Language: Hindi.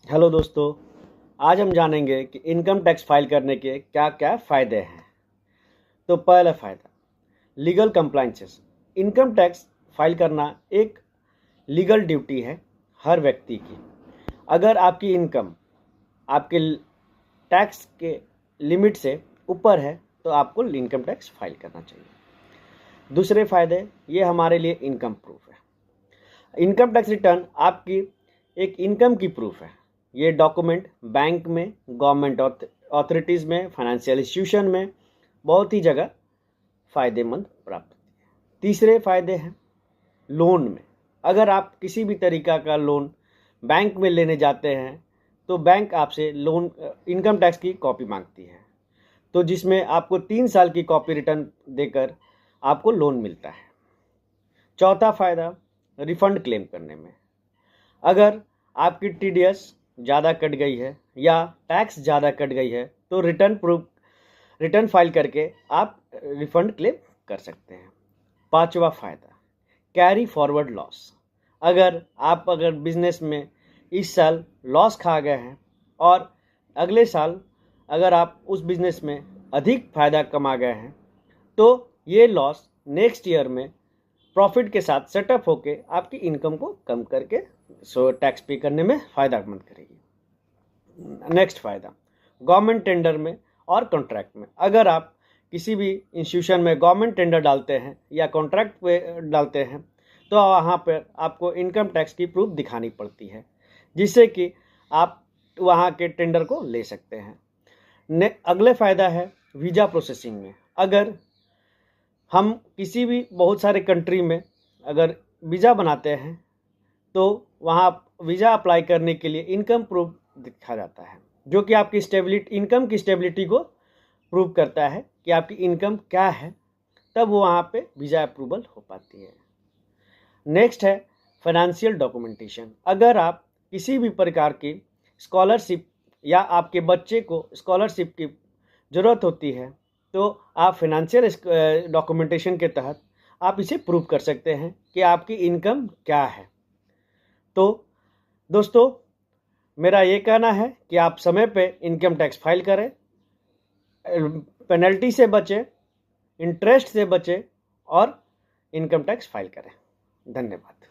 हेलो दोस्तों, आज हम जानेंगे कि इनकम टैक्स फाइल करने के क्या क्या फ़ायदे हैं। तो पहला फ़ायदा, legal compliances. Income tax file करना एक लीगल ड्यूटी है हर व्यक्ति की। अगर आपकी इनकम आपके टैक्स के लिमिट से ऊपर है तो आपको इनकम टैक्स फाइल करना चाहिए। दूसरे फ़ायदे, ये हमारे लिए इनकम प्रूफ है। इनकम टैक्स रिटर्न आपकी एक इनकम की प्रूफ है। ये डॉक्यूमेंट बैंक में, गवर्नमेंट अथॉरिटीज़ में, फाइनेंशियल इंस्टीट्यूशन में बहुत ही जगह फ़ायदेमंद प्राप्त होती है। तीसरे फ़ायदे हैं लोन में। अगर आप किसी भी तरीका का लोन बैंक में लेने जाते हैं तो बैंक आपसे लोन इनकम टैक्स की कॉपी मांगती है, तो जिसमें आपको 3 साल की कॉपी रिटर्न देकर आपको लोन मिलता है। चौथा फ़ायदा, रिफ़ंड क्लेम करने में। अगर आपकी टीडीएस ज़्यादा कट गई है या टैक्स ज़्यादा कट गई है तो रिटर्न फाइल करके आप रिफ़ंड क्लेम कर सकते हैं। पांचवा फ़ायदा, कैरी फॉरवर्ड लॉस। अगर बिजनेस में इस साल लॉस खा गए हैं और अगले साल अगर आप उस बिजनेस में अधिक फ़ायदा कमा गए हैं तो ये लॉस नेक्स्ट ईयर में प्रॉफिट के साथ सेटअप होके आपकी इनकम को कम करके टैक्स पे करने में फ़ायदेमंद करेगी। नेक्स्ट फ़ायदा, गवर्नमेंट टेंडर में और कॉन्ट्रैक्ट में। अगर आप किसी भी इंस्टीट्यूशन में गवर्नमेंट टेंडर डालते हैं या कॉन्ट्रैक्ट पे डालते हैं तो वहाँ पर आपको इनकम टैक्स की प्रूफ दिखानी पड़ती है, जिससे कि आप वहाँ के टेंडर को ले सकते हैं। अगले फ़ायदा है वीज़ा प्रोसेसिंग में। अगर हम किसी भी बहुत सारे कंट्री में अगर वीज़ा बनाते हैं तो वहाँ वीज़ा अप्लाई करने के लिए इनकम प्रूफ दिखा जाता है, जो कि आपकी इनकम की स्टेबिलिटी को प्रूव करता है कि आपकी इनकम क्या है, तब वो वहाँ पे वीज़ा अप्रूवल हो पाती है। नेक्स्ट है फाइनेंशियल डॉक्यूमेंटेशन। अगर आप किसी भी प्रकार की स्कॉलरशिप या आपके बच्चे को स्कॉलरशिप की ज़रूरत होती है तो आप फाइनेंशियल डॉक्यूमेंटेशन के तहत आप इसे प्रूव कर सकते हैं कि आपकी इनकम क्या है। तो दोस्तों, मेरा ये कहना है कि आप समय पे इनकम टैक्स फाइल करें, पेनल्टी से बचें, इंटरेस्ट से बचें और इनकम टैक्स फाइल करें। धन्यवाद।